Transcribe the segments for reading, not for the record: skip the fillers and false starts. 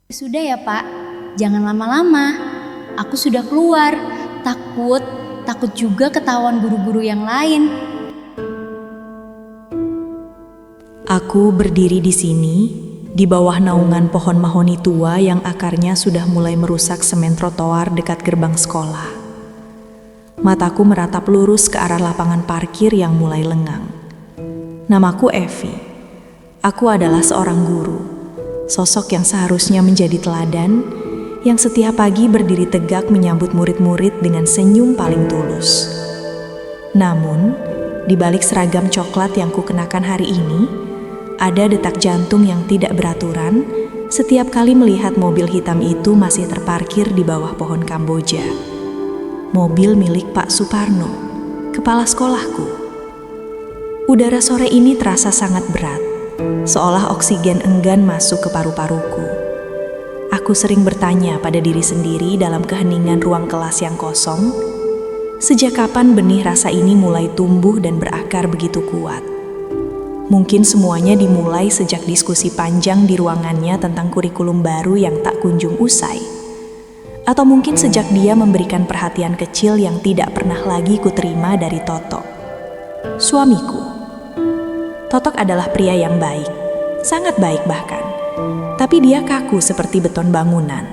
Sudah ya Pak, jangan lama-lama. Aku sudah keluar. Takut juga ketahuan guru-guru yang lain. Aku berdiri di sini, di bawah naungan pohon mahoni tua yang akarnya sudah mulai merusak semen trotoar dekat gerbang sekolah. Mataku meratap lurus ke arah lapangan parkir yang mulai lengang. Namaku Evi. Aku adalah seorang guru, sosok yang seharusnya menjadi teladan, yang setiap pagi berdiri tegak menyambut murid-murid dengan senyum paling tulus. Namun, di balik seragam coklat yang kukenakan hari ini, ada detak jantung yang tidak beraturan setiap kali melihat mobil hitam itu masih terparkir di bawah pohon Kamboja. Mobil milik Pak Suparno, kepala sekolahku. Udara sore ini terasa sangat berat, seolah oksigen enggan masuk ke paru-paruku. Aku sering bertanya pada diri sendiri dalam keheningan ruang kelas yang kosong, sejak kapan benih rasa ini mulai tumbuh dan berakar begitu kuat? Mungkin semuanya dimulai sejak diskusi panjang di ruangannya tentang kurikulum baru yang tak kunjung usai. Atau mungkin sejak dia memberikan perhatian kecil yang tidak pernah lagi kuterima dari Totok, suamiku. Totok adalah pria yang baik, sangat baik bahkan. Tapi dia kaku seperti beton bangunan.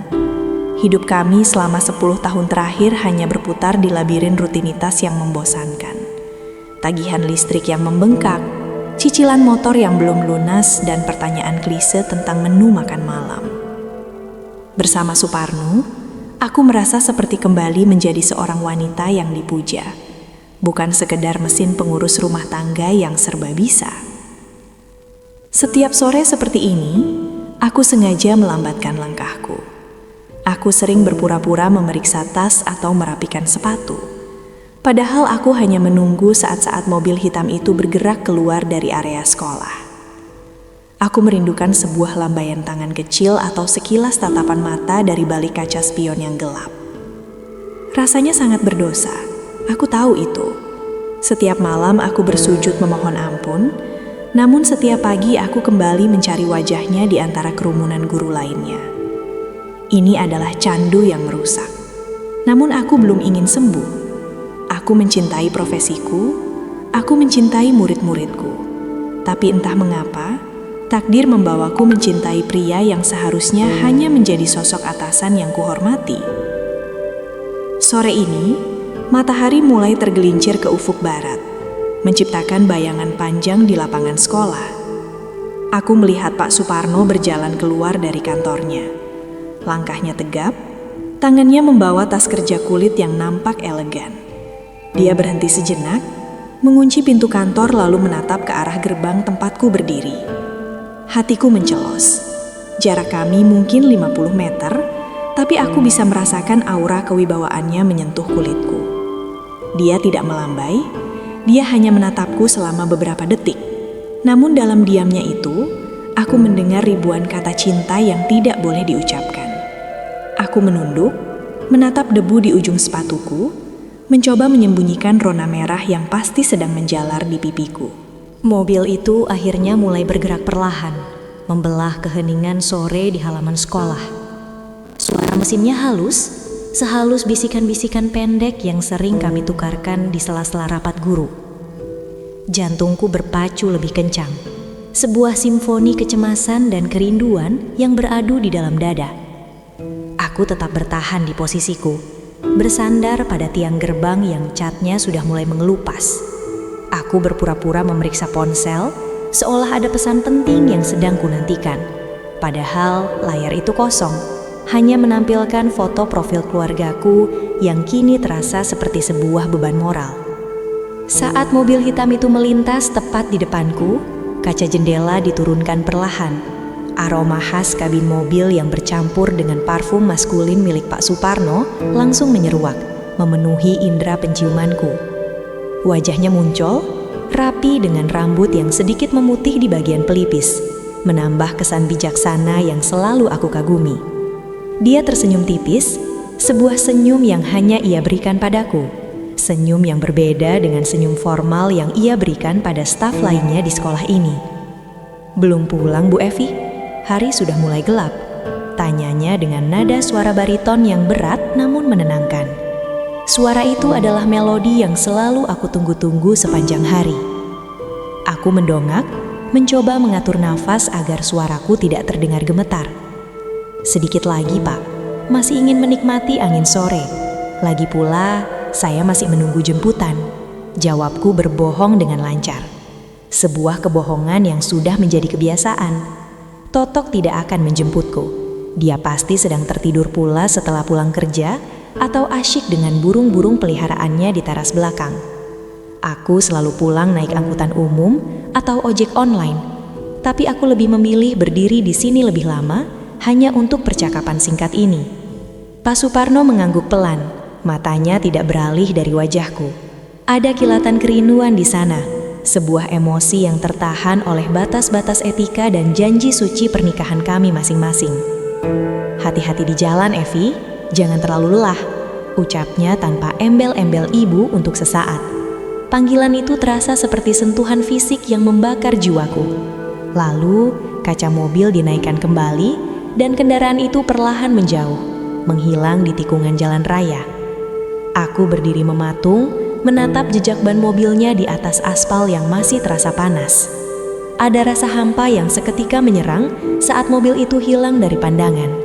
Hidup kami selama 10 tahun terakhir hanya berputar di labirin rutinitas yang membosankan. Tagihan listrik yang membengkak, cicilan motor yang belum lunas, dan pertanyaan klise tentang menu makan malam. Bersama Suparno, aku merasa seperti kembali menjadi seorang wanita yang dipuja, bukan sekedar mesin pengurus rumah tangga yang serba bisa. Setiap sore seperti ini, aku sengaja melambatkan langkahku. Aku sering berpura-pura memeriksa tas atau merapikan sepatu. Padahal aku hanya menunggu saat-saat mobil hitam itu bergerak keluar dari area sekolah. Aku merindukan sebuah lambaian tangan kecil atau sekilas tatapan mata dari balik kaca spion yang gelap. Rasanya sangat berdosa, aku tahu itu. Setiap malam aku bersujud memohon ampun, namun setiap pagi aku kembali mencari wajahnya di antara kerumunan guru lainnya. Ini adalah candu yang merusak. Namun aku belum ingin sembuh. Aku mencintai profesiku, aku mencintai murid-muridku. Tapi entah mengapa, takdir membawaku mencintai pria yang seharusnya hanya menjadi sosok atasan yang kuhormati. Sore ini, matahari mulai tergelincir ke ufuk barat, menciptakan bayangan panjang di lapangan sekolah. Aku melihat Pak Suparno berjalan keluar dari kantornya. Langkahnya tegap, tangannya membawa tas kerja kulit yang nampak elegan. Dia berhenti sejenak, mengunci pintu kantor lalu menatap ke arah gerbang tempatku berdiri. Hatiku mencelos. Jarak kami mungkin 50 meter, tapi aku bisa merasakan aura kewibawaannya menyentuh kulitku. Dia tidak melambai, dia hanya menatapku selama beberapa detik. Namun dalam diamnya itu, aku mendengar ribuan kata cinta yang tidak boleh diucapkan. Aku menunduk, menatap debu di ujung sepatuku, mencoba menyembunyikan rona merah yang pasti sedang menjalar di pipiku. Mobil itu akhirnya mulai bergerak perlahan, membelah keheningan sore di halaman sekolah. Suara mesinnya halus, sehalus bisikan-bisikan pendek yang sering kami tukarkan di sela-sela rapat guru. Jantungku berpacu lebih kencang, sebuah simfoni kecemasan dan kerinduan yang beradu di dalam dada. Aku tetap bertahan di posisiku, bersandar pada tiang gerbang yang catnya sudah mulai mengelupas. Aku berpura-pura memeriksa ponsel, seolah ada pesan penting yang sedang kunantikan. Padahal layar itu kosong, hanya menampilkan foto profil keluargaku yang kini terasa seperti sebuah beban moral. Saat mobil hitam itu melintas tepat di depanku, kaca jendela diturunkan perlahan. Aroma khas kabin mobil yang bercampur dengan parfum maskulin milik Pak Suparno langsung menyeruak, memenuhi indera penciumanku. Wajahnya muncul, rapi dengan rambut yang sedikit memutih di bagian pelipis, menambah kesan bijaksana yang selalu aku kagumi. Dia tersenyum tipis, sebuah senyum yang hanya ia berikan padaku. Senyum yang berbeda dengan senyum formal yang ia berikan pada staf lainnya di sekolah ini. Belum pulang Bu Evi? Hari sudah mulai gelap. Tanyanya dengan nada suara bariton yang berat namun menenangkan. Suara itu adalah melodi yang selalu aku tunggu-tunggu sepanjang hari. Aku mendongak, mencoba mengatur nafas agar suaraku tidak terdengar gemetar. Sedikit lagi, Pak. Masih ingin menikmati angin sore. Lagi pula, saya masih menunggu jemputan. Jawabku berbohong dengan lancar. Sebuah kebohongan yang sudah menjadi kebiasaan. Totok tidak akan menjemputku. Dia pasti sedang tertidur pula setelah pulang kerja atau asyik dengan burung-burung peliharaannya di teras belakang. Aku selalu pulang naik angkutan umum atau ojek online, tapi aku lebih memilih berdiri di sini lebih lama hanya untuk percakapan singkat ini. Pak Suparno mengangguk pelan, matanya tidak beralih dari wajahku. Ada kilatan kerinduan di sana, sebuah emosi yang tertahan oleh batas-batas etika dan janji suci pernikahan kami masing-masing. Hati-hati di jalan, Evi, jangan terlalu lelah, ucapnya tanpa embel-embel ibu untuk sesaat. Panggilan itu terasa seperti sentuhan fisik yang membakar jiwaku. Lalu, kaca mobil dinaikkan kembali dan kendaraan itu perlahan menjauh, menghilang di tikungan jalan raya. Aku berdiri mematung, menatap jejak ban mobilnya di atas aspal yang masih terasa panas. Ada rasa hampa yang seketika menyerang saat mobil itu hilang dari pandangan.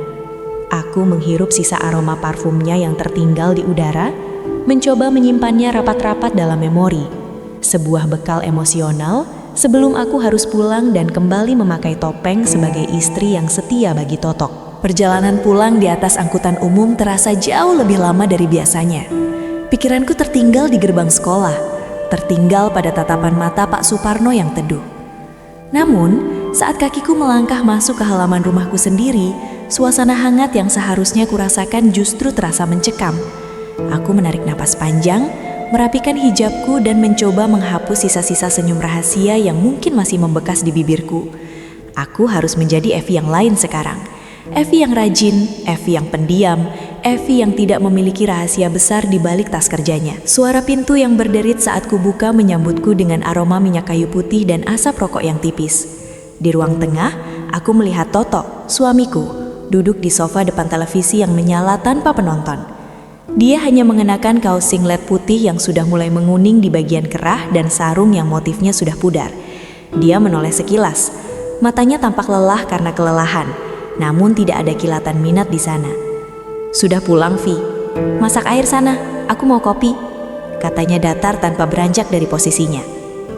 Aku menghirup sisa aroma parfumnya yang tertinggal di udara, mencoba menyimpannya rapat-rapat dalam memori. Sebuah bekal emosional sebelum aku harus pulang dan kembali memakai topeng sebagai istri yang setia bagi Totok. Perjalanan pulang di atas angkutan umum terasa jauh lebih lama dari biasanya. Pikiranku tertinggal di gerbang sekolah, tertinggal pada tatapan mata Pak Suparno yang teduh. Namun, saat kakiku melangkah masuk ke halaman rumahku sendiri, suasana hangat yang seharusnya kurasakan justru terasa mencekam. Aku menarik napas panjang, merapikan hijabku dan mencoba menghapus sisa-sisa senyum rahasia yang mungkin masih membekas di bibirku. Aku harus menjadi Evi yang lain sekarang. Evi yang rajin, Evi yang pendiam, Evi yang tidak memiliki rahasia besar di balik tas kerjanya. Suara pintu yang berderit saat kubuka menyambutku dengan aroma minyak kayu putih dan asap rokok yang tipis. Di ruang tengah, aku melihat Toto, suamiku, duduk di sofa depan televisi yang menyala tanpa penonton. Dia hanya mengenakan kaos singlet putih yang sudah mulai menguning di bagian kerah dan sarung yang motifnya sudah pudar. Dia menoleh sekilas. Matanya tampak lelah karena kelelahan, namun tidak ada kilatan minat di sana. "Sudah pulang, Vi? Masak air sana, aku mau kopi," katanya datar tanpa beranjak dari posisinya.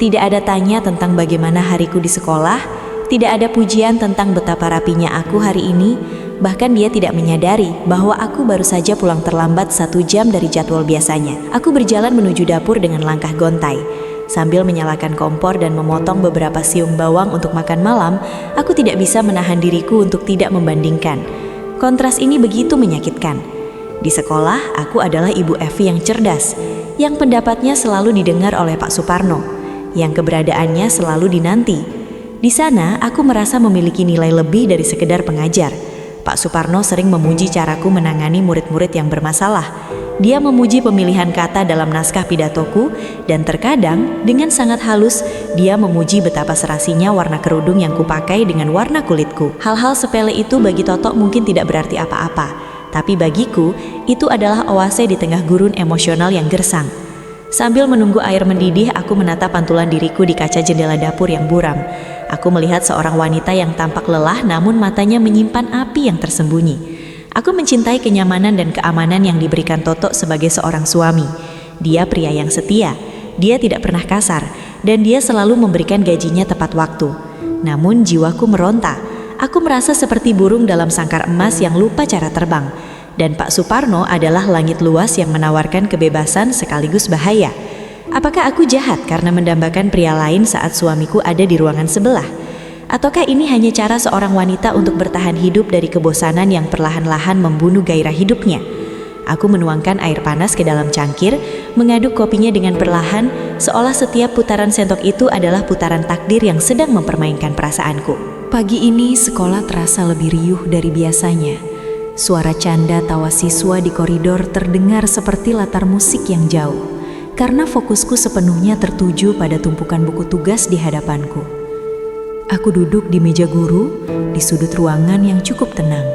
Tidak ada tanya tentang bagaimana hariku di sekolah, tidak ada pujian tentang betapa rapinya aku hari ini. Bahkan dia tidak menyadari bahwa aku baru saja pulang terlambat 1 jam dari jadwal biasanya. Aku berjalan menuju dapur dengan langkah gontai. Sambil menyalakan kompor dan memotong beberapa siung bawang untuk makan malam, aku tidak bisa menahan diriku untuk tidak membandingkan. Kontras ini begitu menyakitkan. Di sekolah, aku adalah ibu Evi yang cerdas, yang pendapatnya selalu didengar oleh Pak Suparno, yang keberadaannya selalu dinanti. Di sana, aku merasa memiliki nilai lebih dari sekedar pengajar. Pak Suparno sering memuji caraku menangani murid-murid yang bermasalah. Dia memuji pemilihan kata dalam naskah pidatoku, dan terkadang dengan sangat halus dia memuji betapa serasinya warna kerudung yang kupakai dengan warna kulitku. Hal-hal sepele itu bagi Totok mungkin tidak berarti apa-apa, tapi bagiku itu adalah oase di tengah gurun emosional yang gersang. Sambil menunggu air mendidih, aku menatap pantulan diriku di kaca jendela dapur yang buram. Aku melihat seorang wanita yang tampak lelah namun matanya menyimpan api yang tersembunyi. Aku mencintai kenyamanan dan keamanan yang diberikan Toto sebagai seorang suami. Dia pria yang setia, dia tidak pernah kasar, dan dia selalu memberikan gajinya tepat waktu. Namun jiwaku meronta. Aku merasa seperti burung dalam sangkar emas yang lupa cara terbang. Dan Pak Suparno adalah langit luas yang menawarkan kebebasan sekaligus bahaya. Apakah aku jahat karena mendambakan pria lain saat suamiku ada di ruangan sebelah? Ataukah ini hanya cara seorang wanita untuk bertahan hidup dari kebosanan yang perlahan-lahan membunuh gairah hidupnya? Aku menuangkan air panas ke dalam cangkir, mengaduk kopinya dengan perlahan, seolah setiap putaran sendok itu adalah putaran takdir yang sedang mempermainkan perasaanku. Pagi ini sekolah terasa lebih riuh dari biasanya. Suara canda tawa siswa di koridor terdengar seperti latar musik yang jauh, karena fokusku sepenuhnya tertuju pada tumpukan buku tugas di hadapanku. Aku duduk di meja guru, di sudut ruangan yang cukup tenang.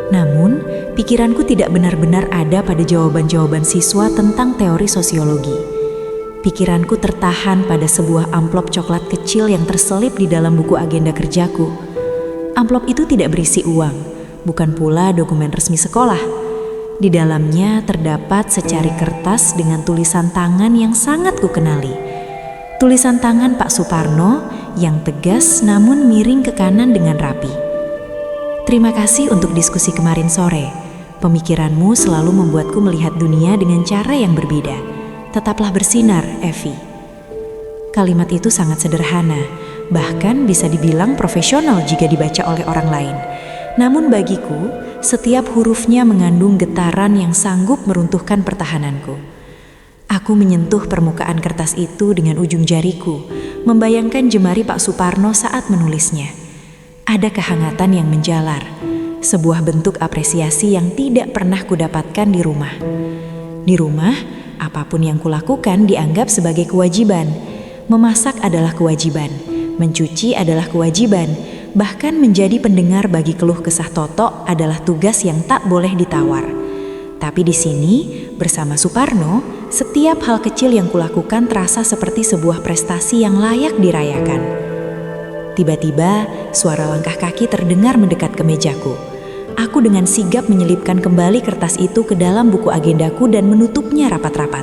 Namun, pikiranku tidak benar-benar ada pada jawaban-jawaban siswa tentang teori sosiologi. Pikiranku tertahan pada sebuah amplop coklat kecil yang terselip di dalam buku agenda kerjaku. Amplop itu tidak berisi uang, bukan pula dokumen resmi sekolah. Di dalamnya terdapat secari kertas dengan tulisan tangan yang sangat kukenali. Tulisan tangan Pak Suparno yang tegas namun miring ke kanan dengan rapi. Terima kasih untuk diskusi kemarin sore. Pemikiranmu selalu membuatku melihat dunia dengan cara yang berbeda. Tetaplah bersinar, Evi. Kalimat itu sangat sederhana, bahkan bisa dibilang profesional jika dibaca oleh orang lain. Namun bagiku, setiap hurufnya mengandung getaran yang sanggup meruntuhkan pertahananku. Aku menyentuh permukaan kertas itu dengan ujung jariku, membayangkan jemari Pak Suparno saat menulisnya. Ada kehangatan yang menjalar, sebuah bentuk apresiasi yang tidak pernah kudapatkan di rumah. Di rumah, apapun yang kulakukan dianggap sebagai kewajiban. Memasak adalah kewajiban, mencuci adalah kewajiban, bahkan menjadi pendengar bagi keluh kesah Toto adalah tugas yang tak boleh ditawar. Tapi di sini, bersama Suparno, setiap hal kecil yang kulakukan terasa seperti sebuah prestasi yang layak dirayakan. Tiba-tiba, suara langkah kaki terdengar mendekat ke mejaku. Aku dengan sigap menyelipkan kembali kertas itu ke dalam buku agendaku dan menutupnya rapat-rapat.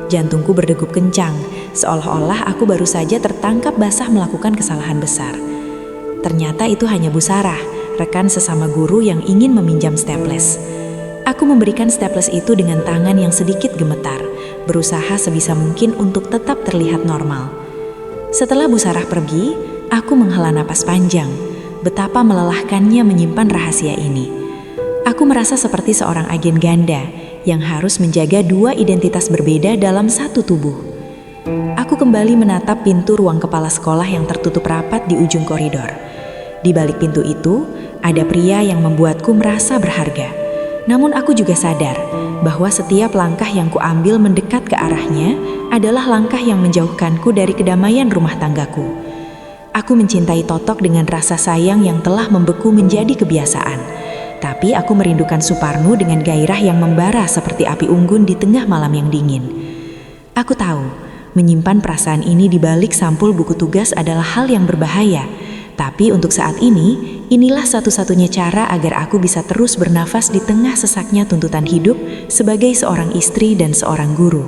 Jantungku berdegup kencang, seolah-olah aku baru saja tertangkap basah melakukan kesalahan besar. Ternyata itu hanya Bu Sarah, rekan sesama guru yang ingin meminjam staples. Aku memberikan staples itu dengan tangan yang sedikit gemetar, berusaha sebisa mungkin untuk tetap terlihat normal. Setelah Bu Sarah pergi, aku menghela napas panjang. Betapa melelahkannya menyimpan rahasia ini. Aku merasa seperti seorang agen ganda yang harus menjaga dua identitas berbeda dalam satu tubuh. Aku kembali menatap pintu ruang kepala sekolah yang tertutup rapat di ujung koridor. Di balik pintu itu, ada pria yang membuatku merasa berharga. Namun aku juga sadar bahwa setiap langkah yang kuambil mendekat ke arahnya adalah langkah yang menjauhkanku dari kedamaian rumah tanggaku. Aku mencintai Totok dengan rasa sayang yang telah membeku menjadi kebiasaan. Tapi aku merindukan Suparno dengan gairah yang membara seperti api unggun di tengah malam yang dingin. Aku tahu, menyimpan perasaan ini di balik sampul buku tugas adalah hal yang berbahaya. Tapi untuk saat ini, inilah satu-satunya cara agar aku bisa terus bernafas di tengah sesaknya tuntutan hidup sebagai seorang istri dan seorang guru.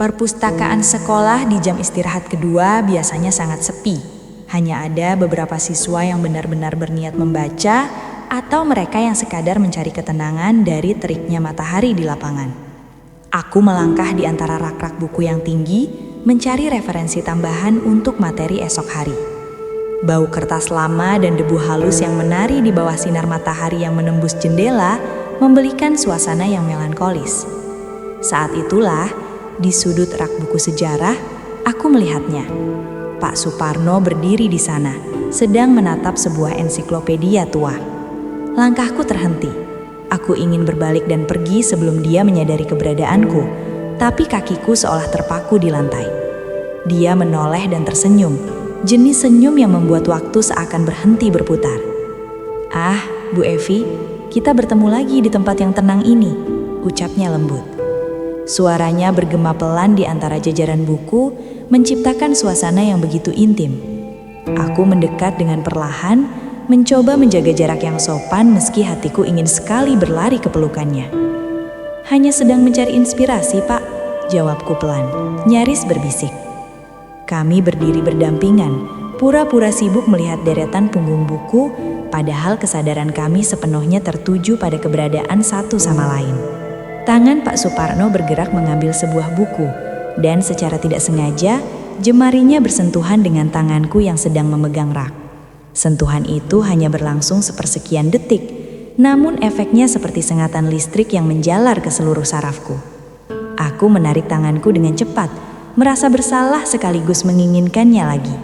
Perpustakaan sekolah di jam istirahat kedua biasanya sangat sepi. Hanya ada beberapa siswa yang benar-benar berniat membaca atau mereka yang sekadar mencari ketenangan dari teriknya matahari di lapangan. Aku melangkah di antara rak-rak buku yang tinggi, mencari referensi tambahan untuk materi esok hari. Bau kertas lama dan debu halus yang menari di bawah sinar matahari yang menembus jendela memberikan suasana yang melankolis. Saat itulah, di sudut rak buku sejarah, aku melihatnya. Pak Suparno berdiri di sana, sedang menatap sebuah ensiklopedia tua. Langkahku terhenti. Aku ingin berbalik dan pergi sebelum dia menyadari keberadaanku, tapi kakiku seolah terpaku di lantai. Dia menoleh dan tersenyum, jenis senyum yang membuat waktu seakan berhenti berputar. "Ah, Bu Evi, kita bertemu lagi di tempat yang tenang ini," ucapnya lembut. Suaranya bergema pelan di antara jajaran buku, menciptakan suasana yang begitu intim. Aku mendekat dengan perlahan, mencoba menjaga jarak yang sopan meski hatiku ingin sekali berlari ke pelukannya. "Hanya sedang mencari inspirasi, Pak," jawabku pelan, nyaris berbisik. Kami berdiri berdampingan, pura-pura sibuk melihat deretan punggung buku, padahal kesadaran kami sepenuhnya tertuju pada keberadaan satu sama lain. Tangan Pak Suparno bergerak mengambil sebuah buku, dan secara tidak sengaja, jemarinya bersentuhan dengan tanganku yang sedang memegang rak. Sentuhan itu hanya berlangsung sepersekian detik, namun efeknya seperti sengatan listrik yang menjalar ke seluruh sarafku. Aku menarik tanganku dengan cepat, merasa bersalah sekaligus menginginkannya lagi.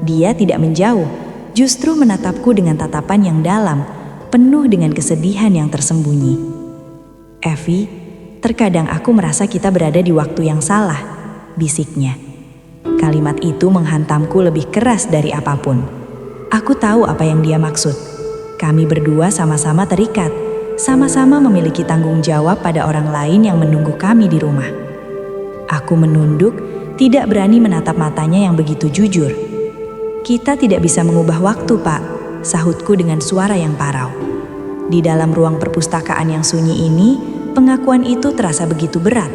Dia tidak menjauh, justru menatapku dengan tatapan yang dalam, penuh dengan kesedihan yang tersembunyi. "Evi, terkadang aku merasa kita berada di waktu yang salah," bisiknya. Kalimat itu menghantamku lebih keras dari apapun. Aku tahu apa yang dia maksud. Kami berdua sama-sama terikat, sama-sama memiliki tanggung jawab pada orang lain yang menunggu kami di rumah. Aku menunduk, tidak berani menatap matanya yang begitu jujur. "Kita tidak bisa mengubah waktu, Pak," sahutku dengan suara yang parau. Di dalam ruang perpustakaan yang sunyi ini, pengakuan itu terasa begitu berat.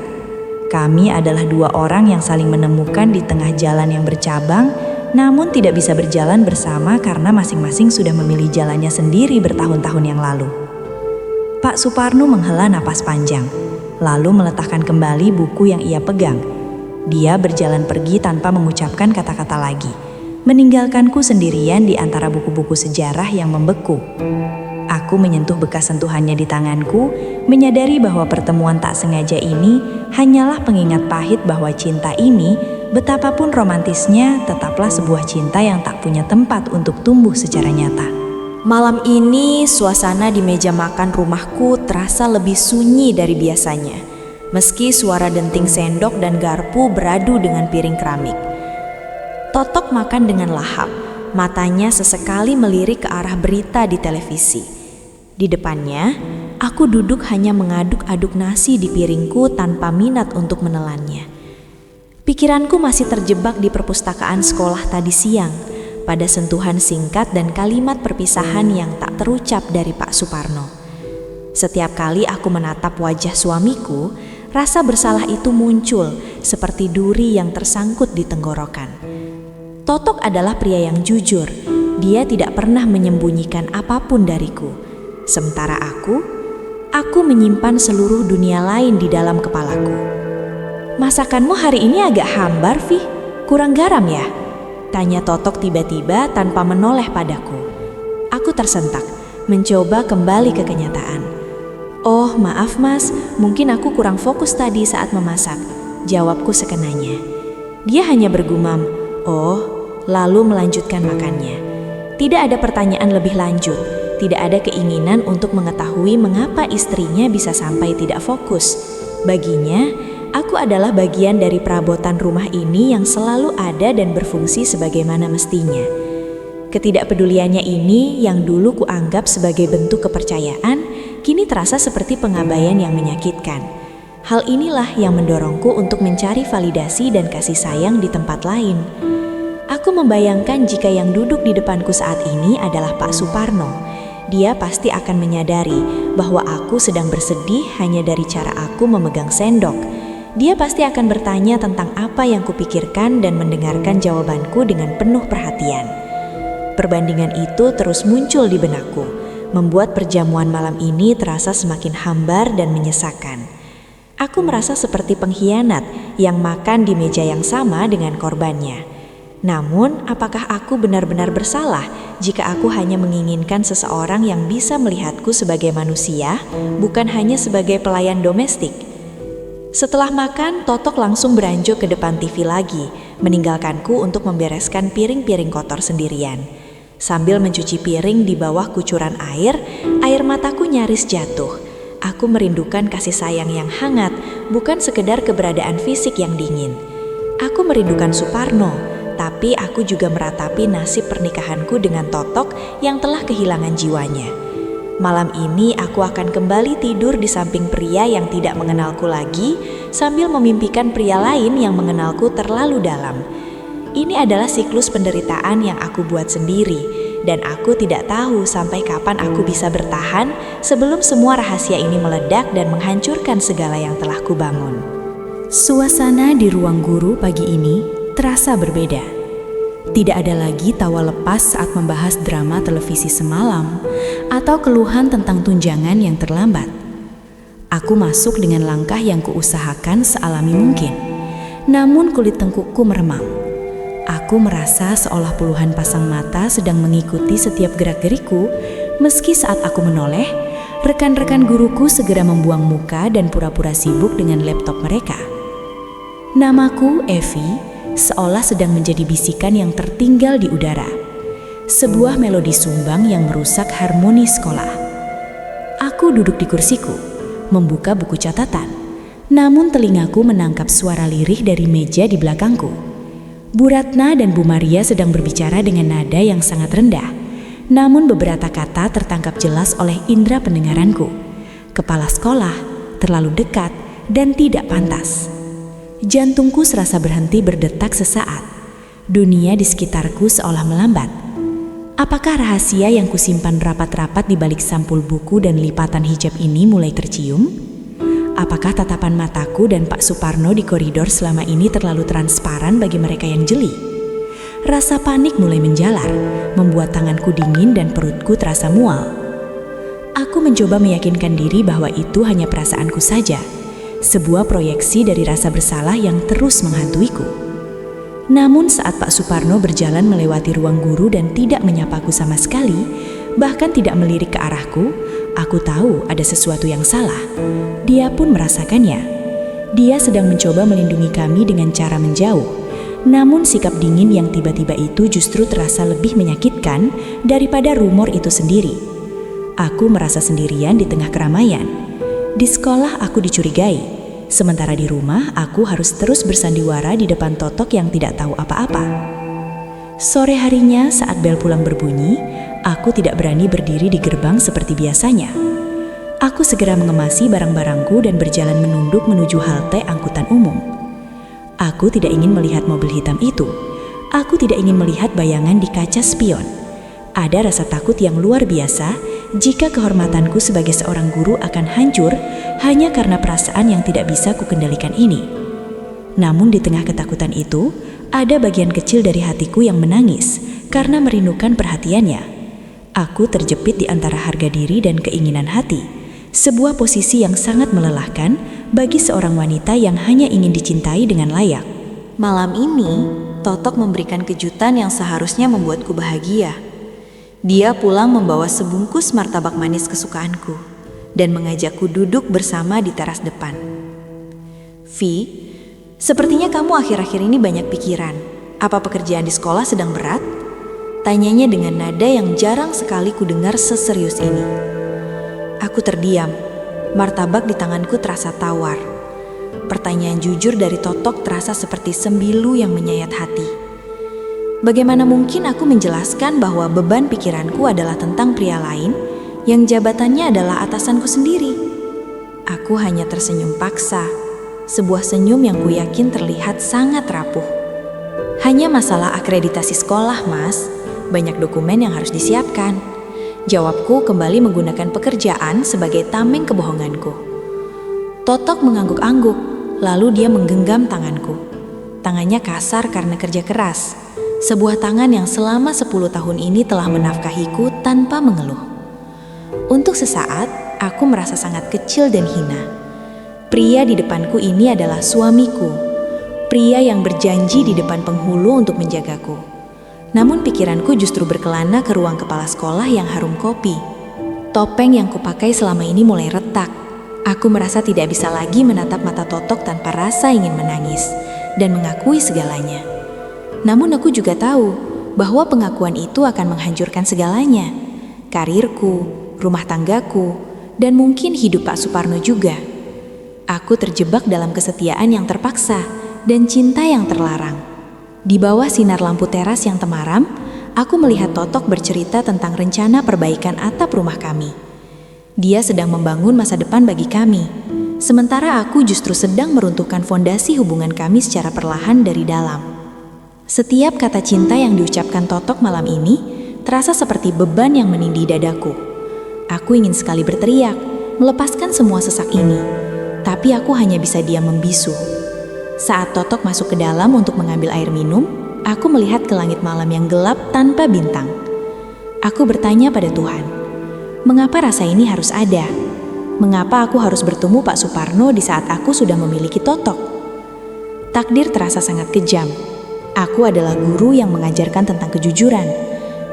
Kami adalah dua orang yang saling menemukan di tengah jalan yang bercabang, namun tidak bisa berjalan bersama karena masing-masing sudah memilih jalannya sendiri bertahun-tahun yang lalu. Pak Suparno menghela napas panjang, lalu meletakkan kembali buku yang ia pegang. Dia berjalan pergi tanpa mengucapkan kata-kata lagi, meninggalkanku sendirian di antara buku-buku sejarah yang membeku. Aku menyentuh bekas sentuhannya di tanganku, menyadari bahwa pertemuan tak sengaja ini hanyalah pengingat pahit bahwa cinta ini, betapapun romantisnya, tetaplah sebuah cinta yang tak punya tempat untuk tumbuh secara nyata. Malam ini suasana di meja makan rumahku terasa lebih sunyi dari biasanya, meski suara denting sendok dan garpu beradu dengan piring keramik. Totok makan dengan lahap, matanya sesekali melirik ke arah berita di televisi. Di depannya, aku duduk hanya mengaduk-aduk nasi di piringku tanpa minat untuk menelannya. Pikiranku masih terjebak di perpustakaan sekolah tadi siang, pada sentuhan singkat dan kalimat perpisahan yang tak terucap dari Pak Suparno. Setiap kali aku menatap wajah suamiku, rasa bersalah itu muncul seperti duri yang tersangkut di tenggorokan. Totok adalah pria yang jujur. Dia tidak pernah menyembunyikan apapun dariku. Sementara aku menyimpan seluruh dunia lain di dalam kepalaku. "Masakanmu hari ini agak hambar, Vi. Kurang garam ya?" tanya Totok tiba-tiba tanpa menoleh padaku. Aku tersentak, mencoba kembali ke kenyataan. "Oh, maaf Mas, mungkin aku kurang fokus tadi saat memasak," jawabku sekenanya. Dia hanya bergumam, "Oh," lalu melanjutkan makannya. Tidak ada pertanyaan lebih lanjut, tidak ada keinginan untuk mengetahui mengapa istrinya bisa sampai tidak fokus. Baginya, aku adalah bagian dari perabotan rumah ini yang selalu ada dan berfungsi sebagaimana mestinya. Ketidakpeduliannya ini yang dulu kuanggap sebagai bentuk kepercayaan, kini terasa seperti pengabaian yang menyakitkan. Hal inilah yang mendorongku untuk mencari validasi dan kasih sayang di tempat lain. Aku membayangkan jika yang duduk di depanku saat ini adalah Pak Suparno. Dia pasti akan menyadari bahwa aku sedang bersedih hanya dari cara aku memegang sendok. Dia pasti akan bertanya tentang apa yang kupikirkan dan mendengarkan jawabanku dengan penuh perhatian. Perbandingan itu terus muncul di benakku, membuat perjamuan malam ini terasa semakin hambar dan menyesakan. Aku merasa seperti pengkhianat yang makan di meja yang sama dengan korbannya. Namun, apakah aku benar-benar bersalah jika aku hanya menginginkan seseorang yang bisa melihatku sebagai manusia, bukan hanya sebagai pelayan domestik? Setelah makan, Totok langsung beranjak ke depan TV lagi, meninggalkanku untuk membereskan piring-piring kotor sendirian. Sambil mencuci piring di bawah kucuran air mataku nyaris jatuh. Aku merindukan kasih sayang yang hangat, bukan sekedar keberadaan fisik yang dingin. Aku merindukan Suparno, tapi aku juga meratapi nasib pernikahanku dengan Totok yang telah kehilangan jiwanya. Malam ini aku akan kembali tidur di samping pria yang tidak mengenalku lagi, sambil memimpikan pria lain yang mengenalku terlalu dalam. Ini adalah siklus penderitaan yang aku buat sendiri, dan aku tidak tahu sampai kapan aku bisa bertahan sebelum semua rahasia ini meledak dan menghancurkan segala yang telah kubangun. Suasana di ruang guru pagi ini terasa berbeda. Tidak ada lagi tawa lepas saat membahas drama televisi semalam atau keluhan tentang tunjangan yang terlambat. Aku masuk dengan langkah yang kuusahakan sealami mungkin, namun kulit tengkukku meremang. Aku merasa seolah puluhan pasang mata sedang mengikuti setiap gerak-gerikku, meski saat aku menoleh, rekan-rekan guruku segera membuang muka dan pura-pura sibuk dengan laptop mereka. Namaku Evi seolah sedang menjadi bisikan yang tertinggal di udara. Sebuah melodi sumbang yang merusak harmoni sekolah. Aku duduk di kursiku, membuka buku catatan. Namun telingaku menangkap suara lirih dari meja di belakangku. Bu Ratna dan Bu Maria sedang berbicara dengan nada yang sangat rendah. Namun beberapa kata tertangkap jelas oleh indera pendengaranku. Kepala sekolah, terlalu dekat, dan tidak pantas. Jantungku serasa berhenti berdetak sesaat. Dunia di sekitarku seolah melambat. Apakah rahasia yang kusimpan rapat-rapat di balik sampul buku dan lipatan hijab ini mulai tercium? Apakah tatapan mataku dan Pak Suparno di koridor selama ini terlalu transparan bagi mereka yang jeli? Rasa panik mulai menjalar, membuat tanganku dingin dan perutku terasa mual. Aku mencoba meyakinkan diri bahwa itu hanya perasaanku saja, sebuah proyeksi dari rasa bersalah yang terus menghantuiku. Namun saat Pak Suparno berjalan melewati ruang guru dan tidak menyapaku sama sekali, bahkan tidak melirik ke arahku, aku tahu ada sesuatu yang salah. Dia pun merasakannya. Dia sedang mencoba melindungi kami dengan cara menjauh. Namun sikap dingin yang tiba-tiba itu justru terasa lebih menyakitkan daripada rumor itu sendiri. Aku merasa sendirian di tengah keramaian. Di sekolah aku dicurigai, sementara di rumah aku harus terus bersandiwara di depan Totok yang tidak tahu apa-apa. Sore harinya saat bel pulang berbunyi, aku tidak berani berdiri di gerbang seperti biasanya. Aku segera mengemasi barang-barangku dan berjalan menunduk menuju halte angkutan umum. Aku tidak ingin melihat mobil hitam itu. Aku tidak ingin melihat bayangan di kaca spion. Ada rasa takut yang luar biasa jika kehormatanku sebagai seorang guru akan hancur hanya karena perasaan yang tidak bisa kukendalikan ini. Namun di tengah ketakutan itu, ada bagian kecil dari hatiku yang menangis karena merindukan perhatiannya. Aku terjepit di antara harga diri dan keinginan hati, sebuah posisi yang sangat melelahkan bagi seorang wanita yang hanya ingin dicintai dengan layak. Malam ini, Totok memberikan kejutan yang seharusnya membuatku bahagia. Dia pulang membawa sebungkus martabak manis kesukaanku dan mengajakku duduk bersama di teras depan. Vi, sepertinya kamu akhir-akhir ini banyak pikiran. Apa pekerjaan di sekolah sedang berat? Tanyanya dengan nada yang jarang sekali kudengar seserius ini. Aku terdiam. Martabak di tanganku terasa tawar. Pertanyaan jujur dari Totok terasa seperti sembilu yang menyayat hati. Bagaimana mungkin aku menjelaskan bahwa beban pikiranku adalah tentang pria lain yang jabatannya adalah atasanku sendiri? Aku hanya tersenyum paksa, sebuah senyum yang kuyakin terlihat sangat rapuh. Hanya masalah akreditasi sekolah, Mas. Banyak dokumen yang harus disiapkan. Jawabku kembali menggunakan pekerjaan sebagai tameng kebohonganku. Totok mengangguk-angguk, lalu dia menggenggam tanganku. Tangannya kasar karena kerja keras. Sebuah tangan yang selama 10 tahun ini telah menafkahiku tanpa mengeluh. Untuk sesaat, aku merasa sangat kecil dan hina. Pria di depanku ini adalah suamiku. Pria yang berjanji di depan penghulu untuk menjagaku. Namun pikiranku justru berkelana ke ruang kepala sekolah yang harum kopi. Topeng yang kupakai selama ini mulai retak. Aku merasa tidak bisa lagi menatap mata Totok tanpa rasa ingin menangis dan mengakui segalanya. Namun aku juga tahu bahwa pengakuan itu akan menghancurkan segalanya. Karirku, rumah tanggaku, dan mungkin hidup Pak Suparno juga. Aku terjebak dalam kesetiaan yang terpaksa dan cinta yang terlarang. Di bawah sinar lampu teras yang temaram, aku melihat Totok bercerita tentang rencana perbaikan atap rumah kami. Dia sedang membangun masa depan bagi kami, sementara aku justru sedang meruntuhkan fondasi hubungan kami secara perlahan dari dalam. Setiap kata cinta yang diucapkan Totok malam ini terasa seperti beban yang menindih dadaku. Aku ingin sekali berteriak, melepaskan semua sesak ini, tapi aku hanya bisa diam membisu. Saat Totok masuk ke dalam untuk mengambil air minum, aku melihat ke langit malam yang gelap tanpa bintang. Aku bertanya pada Tuhan, mengapa rasa ini harus ada? Mengapa aku harus bertemu Pak Suparno di saat aku sudah memiliki Totok? Takdir terasa sangat kejam. Aku adalah guru yang mengajarkan tentang kejujuran,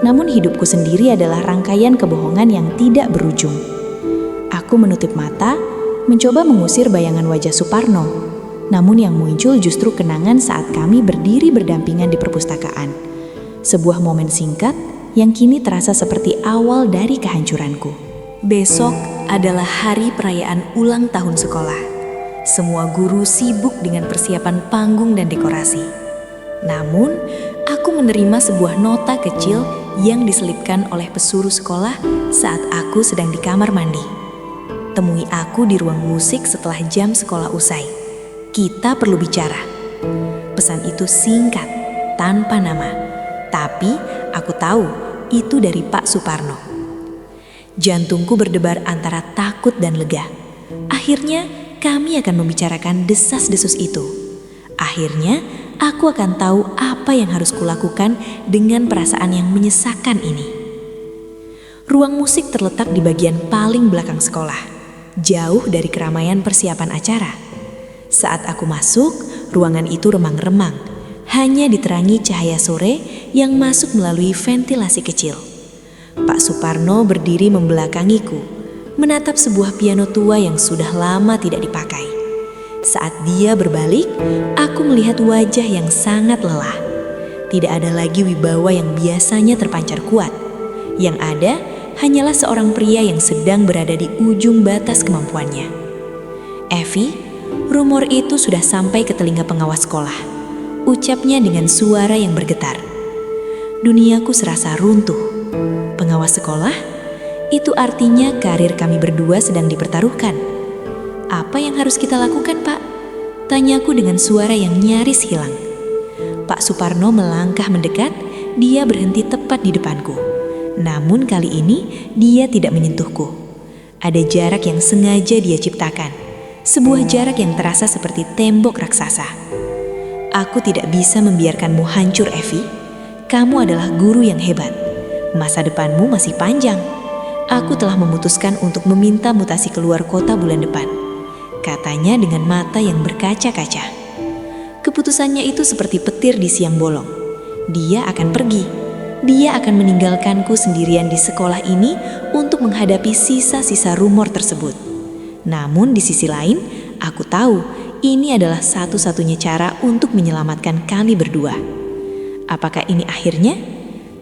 namun hidupku sendiri adalah rangkaian kebohongan yang tidak berujung. Aku menutup mata, mencoba mengusir bayangan wajah Suparno. Namun yang muncul justru kenangan saat kami berdiri berdampingan di perpustakaan. Sebuah momen singkat yang kini terasa seperti awal dari kehancuranku. Besok adalah hari perayaan ulang tahun sekolah. Semua guru sibuk dengan persiapan panggung dan dekorasi. Namun, aku menerima sebuah nota kecil yang diselipkan oleh pesuruh sekolah saat aku sedang di kamar mandi. Temui aku di ruang musik setelah jam sekolah usai. Kita perlu bicara. Pesan itu singkat, tanpa nama. Tapi aku tahu itu dari Pak Suparno. Jantungku berdebar antara takut dan lega. Akhirnya kami akan membicarakan desas-desus itu. Akhirnya aku akan tahu apa yang harus kulakukan dengan perasaan yang menyesakkan ini. Ruang musik terletak di bagian paling belakang sekolah, jauh dari keramaian persiapan acara. Saat aku masuk, ruangan itu remang-remang, hanya diterangi cahaya sore yang masuk melalui ventilasi kecil. Pak Suparno berdiri membelakangiku, menatap sebuah piano tua yang sudah lama tidak dipakai. Saat dia berbalik, aku melihat wajah yang sangat lelah. Tidak ada lagi wibawa yang biasanya terpancar kuat. Yang ada hanyalah seorang pria yang sedang berada di ujung batas kemampuannya. "Evi, rumor itu sudah sampai ke telinga pengawas sekolah," ucapnya dengan suara yang bergetar. Duniaku serasa runtuh. Pengawas sekolah? Itu artinya karir kami berdua sedang dipertaruhkan. "Apa yang harus kita lakukan, Pak?" tanyaku dengan suara yang nyaris hilang. Pak Suparno melangkah mendekat, dia berhenti tepat di depanku. Namun kali ini dia tidak menyentuhku. Ada jarak yang sengaja dia ciptakan, sebuah jarak yang terasa seperti tembok raksasa. "Aku tidak bisa membiarkanmu hancur, Evi. Kamu adalah guru yang hebat. Masa depanmu masih panjang. Aku telah memutuskan untuk meminta mutasi keluar kota bulan depan," katanya dengan mata yang berkaca-kaca. Keputusannya itu seperti petir di siang bolong. Dia akan pergi. Dia akan meninggalkanku sendirian di sekolah ini untuk menghadapi sisa-sisa rumor tersebut. Namun di sisi lain, aku tahu ini adalah satu-satunya cara untuk menyelamatkan kami berdua. "Apakah ini akhirnya?"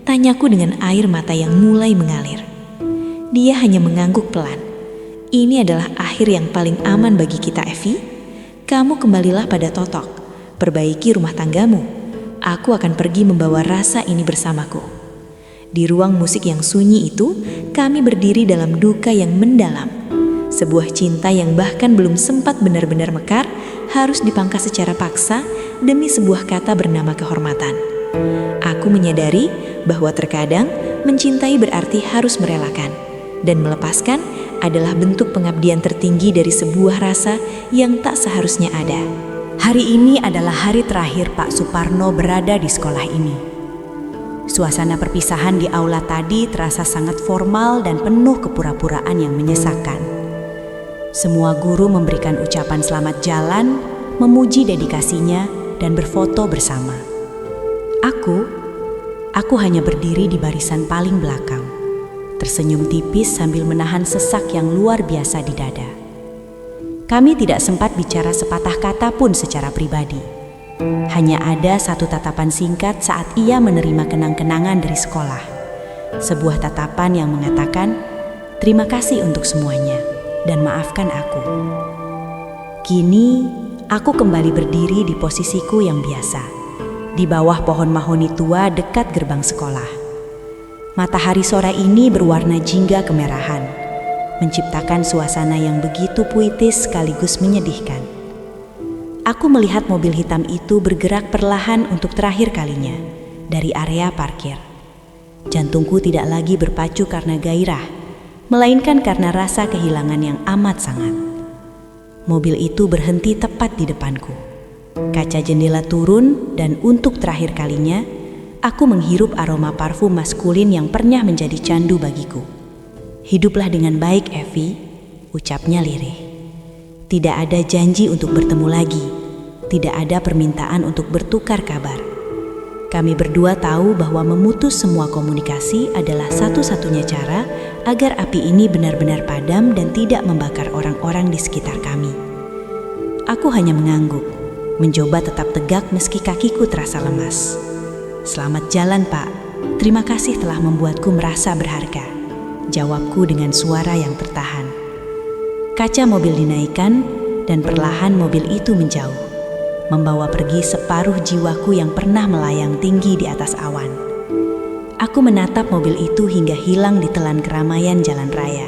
tanyaku dengan air mata yang mulai mengalir. Dia hanya mengangguk pelan. "Ini adalah akhir yang paling aman bagi kita, Evi. Kamu kembalilah pada Totok. Perbaiki rumah tanggamu. Aku akan pergi membawa rasa ini bersamaku." Di ruang musik yang sunyi itu, kami berdiri dalam duka yang mendalam. Sebuah cinta yang bahkan belum sempat benar-benar mekar harus dipangkas secara paksa demi sebuah kata bernama kehormatan. Aku menyadari bahwa terkadang mencintai berarti harus merelakan, dan melepaskan adalah bentuk pengabdian tertinggi dari sebuah rasa yang tak seharusnya ada. Hari ini adalah hari terakhir Pak Suparno berada di sekolah ini. Suasana perpisahan di aula tadi terasa sangat formal dan penuh kepura-puraan yang menyesakkan. Semua guru memberikan ucapan selamat jalan, memuji dedikasinya, dan berfoto bersama. Aku hanya berdiri di barisan paling belakang, tersenyum tipis sambil menahan sesak yang luar biasa di dada. Kami tidak sempat bicara sepatah kata pun secara pribadi. Hanya ada satu tatapan singkat saat ia menerima kenang-kenangan dari sekolah. Sebuah tatapan yang mengatakan, "Terima kasih untuk semuanya dan maafkan aku." Kini, aku kembali berdiri di posisiku yang biasa, di bawah pohon mahoni tua dekat gerbang sekolah. Matahari sore ini berwarna jingga kemerahan, menciptakan suasana yang begitu puitis sekaligus menyedihkan. Aku melihat mobil hitam itu bergerak perlahan untuk terakhir kalinya dari area parkir. Jantungku tidak lagi berpacu karena gairah, melainkan karena rasa kehilangan yang amat sangat. Mobil itu berhenti tepat di depanku. Kaca jendela turun dan untuk terakhir kalinya, aku menghirup aroma parfum maskulin yang pernah menjadi candu bagiku. "Hiduplah dengan baik, Evi," ucapnya lirih. Tidak ada janji untuk bertemu lagi. Tidak ada permintaan untuk bertukar kabar. Kami berdua tahu bahwa memutus semua komunikasi adalah satu-satunya cara agar api ini benar-benar padam dan tidak membakar orang-orang di sekitar kami. Aku hanya mengangguk, mencoba tetap tegak meski kakiku terasa lemas. "Selamat jalan, Pak. Terima kasih telah membuatku merasa berharga," jawabku dengan suara yang tertahan. Kaca mobil dinaikkan dan perlahan mobil itu menjauh, membawa pergi separuh jiwaku yang pernah melayang tinggi di atas awan. Aku menatap mobil itu hingga hilang di telan keramaian jalan raya,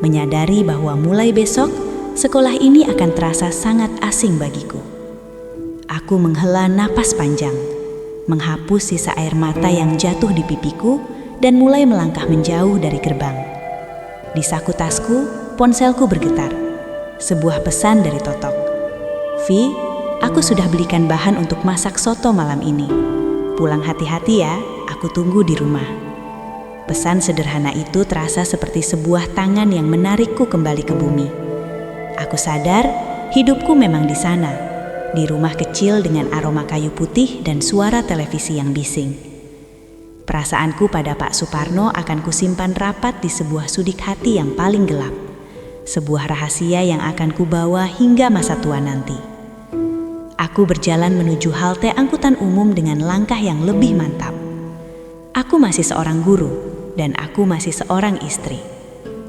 menyadari bahwa mulai besok, sekolah ini akan terasa sangat asing bagiku. Aku menghela napas panjang, menghapus sisa air mata yang jatuh di pipiku, dan mulai melangkah menjauh dari gerbang. Di saku tasku, ponselku bergetar. Sebuah pesan dari Totok. "Vi, aku sudah belikan bahan untuk masak soto malam ini. Pulang hati-hati ya, aku tunggu di rumah." Pesan sederhana itu terasa seperti sebuah tangan yang menarikku kembali ke bumi. Aku sadar hidupku memang di sana, di rumah kecil dengan aroma kayu putih dan suara televisi yang bising. Perasaanku pada Pak Suparno akan kusimpan rapat di sebuah sudik hati yang paling gelap. Sebuah rahasia yang akan kubawa hingga masa tua nanti. Aku berjalan menuju halte angkutan umum dengan langkah yang lebih mantap. Aku masih seorang guru, dan aku masih seorang istri.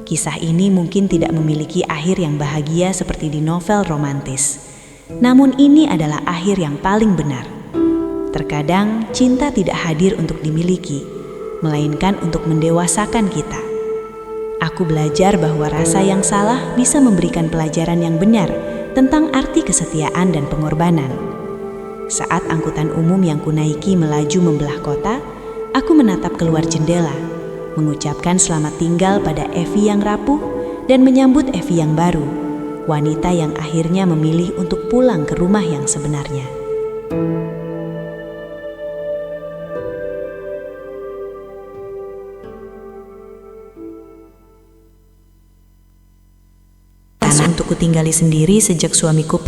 Kisah ini mungkin tidak memiliki akhir yang bahagia seperti di novel romantis. Namun ini adalah akhir yang paling benar. Terkadang cinta tidak hadir untuk dimiliki, melainkan untuk mendewasakan kita. Aku belajar bahwa rasa yang salah bisa memberikan pelajaran yang benar tentang arti kesetiaan dan pengorbanan. Saat angkutan umum yang kunaiki melaju membelah kota, aku menatap keluar jendela, mengucapkan selamat tinggal pada Evi yang rapuh dan menyambut Evi yang baru, wanita yang akhirnya memilih untuk pulang ke rumah yang sebenarnya. Untuk kutinggali sendiri sejak suamiku